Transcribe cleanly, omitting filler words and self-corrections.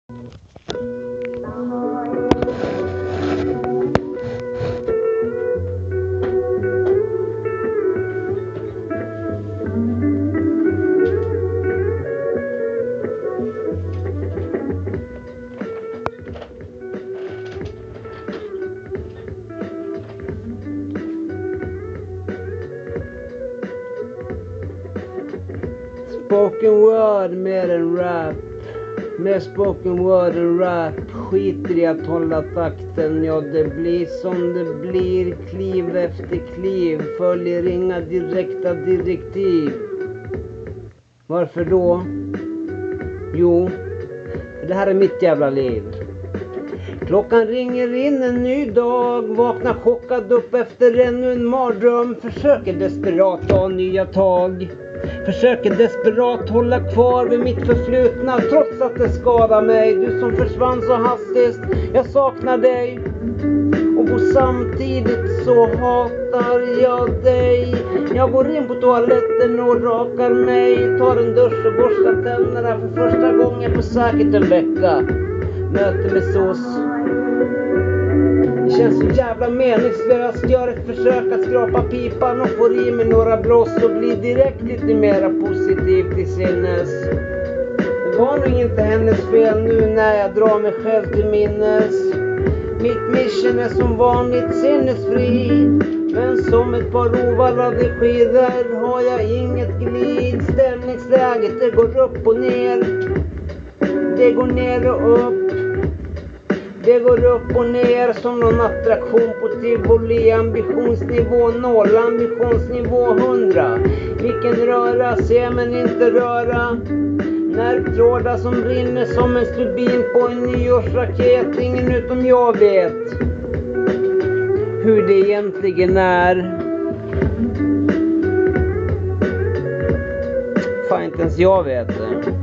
Spoken word mer än rap. Mer spoken word än rap. Skiter i att hålla takten. Ja, det blir som det blir. Kliv efter kliv. Följer inga direkta direktiv. Varför då? Jo, det här är mitt jävla liv. Klockan ringer in en ny dag. Vaknar chockad upp efter ännu en mardröm. Försöker desperat ta nya tag. Försöker desperat hålla kvar vid mitt förflutna. Trots att det skadar mig. Du som försvann så hastigt. Jag saknar dig. Och samtidigt så hatar jag dig. Jag går in på toaletten och rakar mig. Tar en dusch och borstar tänderna för första gången på säkert en vecka. Möte med sås. Det känns så jävla meningslöst. Gör ett försök att skrapa pipan och får i mig några blås och blir direkt lite mera positiv till sinnes. Det var nog inte hennes fel nu när jag drar mig själv till minnes. Mitt mission är som vanligt sinnesfri. Men som ett par ovallade skidor har jag inget glid. Stämningsläget det går upp och ner. Det går ner och upp. Det går upp och ner som någon attraktion på tivoli. Ambitionsnivå 0, ambitionsnivå 100. Vilken röra, se men inte röra. Nervtrådar som brinner som en stubin på en nyårsraket. Ingen utom jag vet hur det egentligen är. Fan, inte ens jag vet det.